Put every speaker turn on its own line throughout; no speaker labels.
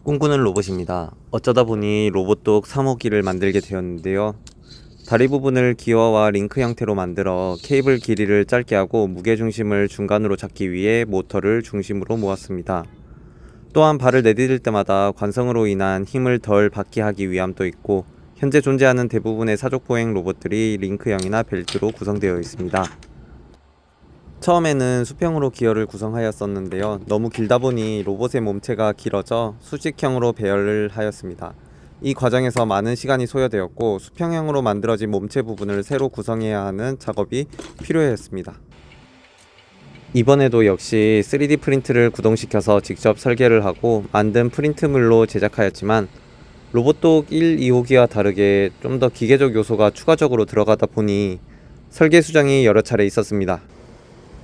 꿈꾸는 로봇입니다. 어쩌다 보니 로봇독 3호기를 만들게 되었는데요. 다리 부분을 기어와 링크 형태로 만들어 케이블 길이를 짧게 하고 무게중심을 중간으로 잡기 위해 모터를 중심으로 모았습니다. 또한 발을 내디딜 때마다 관성으로 인한 힘을 덜 받게 하기 위함도 있고, 현재 존재하는 대부분의 사족보행 로봇들이 링크형이나 벨트로 구성되어 있습니다. 처음에는 수평으로 기어를 구성하였었는데요. 너무 길다 보니 로봇의 몸체가 길어져 수직형으로 배열을 하였습니다. 이 과정에서 많은 시간이 소요되었고, 수평형으로 만들어진 몸체 부분을 새로 구성해야 하는 작업이 필요했습니다. 이번에도 역시 3D 프린트를 구동시켜서 직접 설계를 하고 만든 프린트물로 제작하였지만, 로봇독 1, 2호기와 다르게 좀 더 기계적 요소가 추가적으로 들어가다 보니 설계 수정이 여러 차례 있었습니다.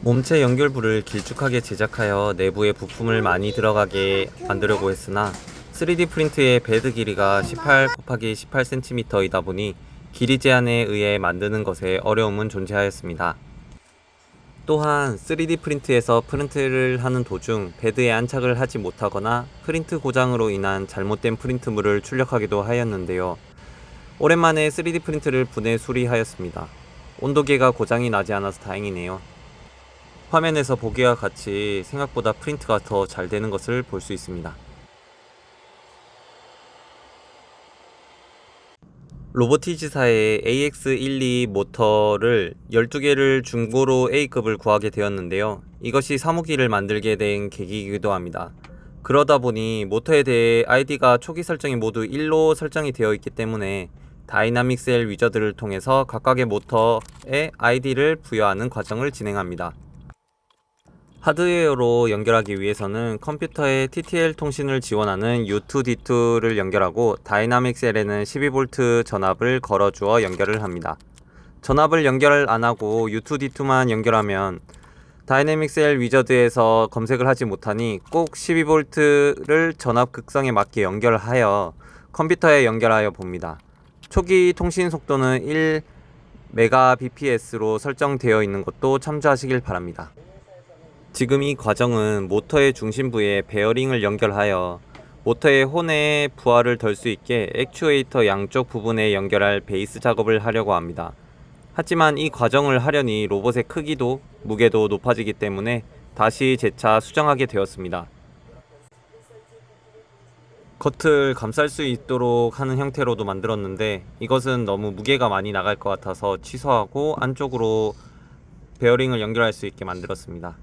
몸체 연결부를 길쭉하게 제작하여 내부에 부품을 많이 들어가게 만들려고 했으나 3D 프린트의 베드 길이가 18×18cm이다 보니 길이 제한에 의해 만드는 것에 어려움은 존재하였습니다. 또한 3D 프린트에서 프린트를 하는 도중 베드에 안착을 하지 못하거나 프린트 고장으로 인한 잘못된 프린트물을 출력하기도 하였는데요. 오랜만에 3D 프린트를 분해 수리하였습니다. 온도계가 고장이 나지 않아서 다행이네요. 화면에서 보기와 같이 생각보다 프린트가 더 잘 되는 것을 볼 수 있습니다. 로보티지사의 AX12 모터를 12개를 중고로 A급을 구하게 되었는데요. 이것이 3호기를 만들게 된 계기이기도 합니다. 그러다 보니 모터에 대해 ID가 초기 설정이 모두 1로 설정이 되어 있기 때문에 다이나믹 셀 위저드를 통해서 각각의 모터에 ID를 부여하는 과정을 진행합니다. 하드웨어로 연결하기 위해서는 컴퓨터에 TTL 통신을 지원하는 U2D2를 연결하고 다이나믹 셀에는 12V 전압을 걸어주어 연결을 합니다. 전압을 연결 안하고 U2D2만 연결하면 다이내믹 셀 위저드에서 검색을 하지 못하니 꼭 12V를 전압 극성에 맞게 연결하여 컴퓨터에 연결하여 봅니다. 초기 통신 속도는 1Mbps로 설정되어 있는 것도 참조하시길 바랍니다. 지금 이 과정은 모터의 중심부에 베어링을 연결하여 모터의 혼에 부하를 덜 수 있게 액추에이터 양쪽 부분에 연결할 베이스 작업을 하려고 합니다. 하지만 이 과정을 하려니 로봇의 크기도 무게도 높아지기 때문에 다시 재차 수정하게 되었습니다. 겉을 감쌀 수 있도록 하는 형태로도 만들었는데 이것은 너무 무게가 많이 나갈 것 같아서 취소하고 안쪽으로 베어링을 연결할 수 있게 만들었습니다.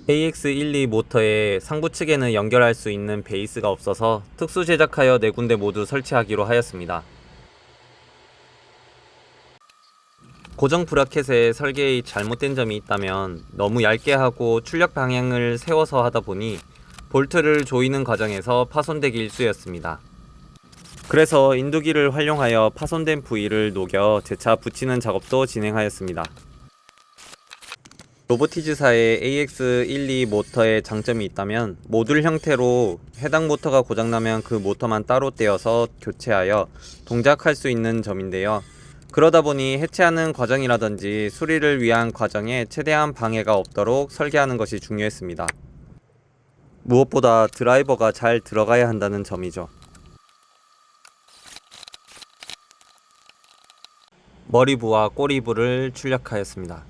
AX12 모터의 상부 측에는 연결할 수 있는 베이스가 없어서 특수 제작하여 4군데 모두 설치하기로 하였습니다. 고정 브라켓의 설계에 잘못된 점이 있다면 너무 얇게 하고 출력 방향을 세워서 하다 보니 볼트를 조이는 과정에서 파손되기 일쑤였습니다. 그래서 인두기를 활용하여 파손된 부위를 녹여 재차 붙이는 작업도 진행하였습니다. 로보티즈사의 AX12 모터의 장점이 있다면 모듈 형태로 해당 모터가 고장나면 그 모터만 따로 떼어서 교체하여 동작할 수 있는 점인데요. 그러다 보니 해체하는 과정이라든지 수리를 위한 과정에 최대한 방해가 없도록 설계하는 것이 중요했습니다. 무엇보다 드라이버가 잘 들어가야 한다는 점이죠. 머리부와 꼬리부를 출력하였습니다.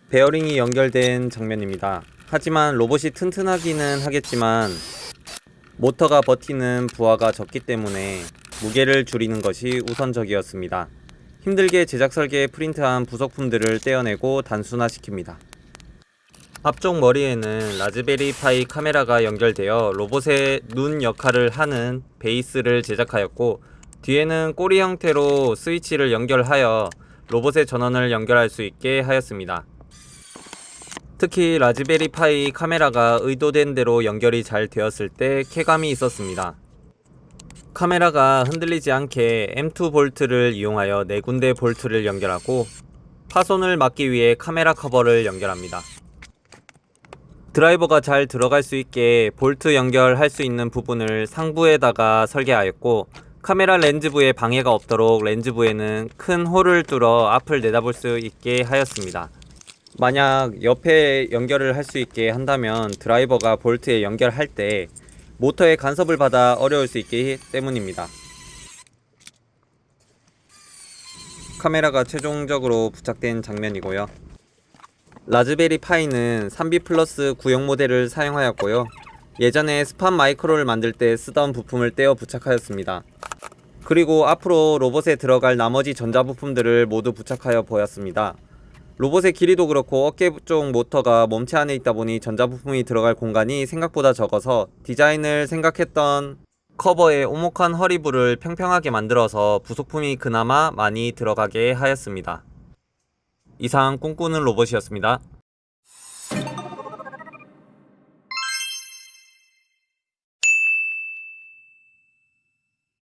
베어링이 연결된 장면입니다. 하지만 로봇이 튼튼하기는 하겠지만 모터가 버티는 부하가 적기 때문에 무게를 줄이는 것이 우선적이었습니다. 힘들게 제작 설계에 프린트한 부속품들을 떼어내고 단순화시킵니다. 앞쪽 머리에는 라즈베리 파이 카메라가 연결되어 로봇의 눈 역할을 하는 베이스를 제작하였고, 뒤에는 꼬리 형태로 스위치를 연결하여 로봇의 전원을 연결할 수 있게 하였습니다. 특히 라즈베리 파이 카메라가 의도된 대로 연결이 잘 되었을 때 쾌감이 있었습니다. 카메라가 흔들리지 않게 M2 볼트를 이용하여 4군데 볼트를 연결하고 파손을 막기 위해 카메라 커버를 연결합니다. 드라이버가 잘 들어갈 수 있게 볼트 연결할 수 있는 부분을 상부에다가 설계하였고, 카메라 렌즈부에 방해가 없도록 렌즈부에는 큰 홀을 뚫어 앞을 내다볼 수 있게 하였습니다. 만약 옆에 연결을 할 수 있게 한다면 드라이버가 볼트에 연결할 때 모터의 간섭을 받아 어려울 수 있기 때문입니다. 카메라가 최종적으로 부착된 장면이고요. 라즈베리 파이는 3B 플러스 구형 모델을 사용하였고요. 예전에 스팟 마이크로를 만들 때 쓰던 부품을 떼어 부착하였습니다. 그리고 앞으로 로봇에 들어갈 나머지 전자부품들을 모두 부착하여 보였습니다. 로봇의 길이도 그렇고 어깨 쪽 모터가 몸체 안에 있다 보니 전자부품이 들어갈 공간이 생각보다 적어서 디자인을 생각했던 커버의 오목한 허리부를 평평하게 만들어서 부속품이 그나마 많이 들어가게 하였습니다. 이상 꿈꾸는 로봇이었습니다.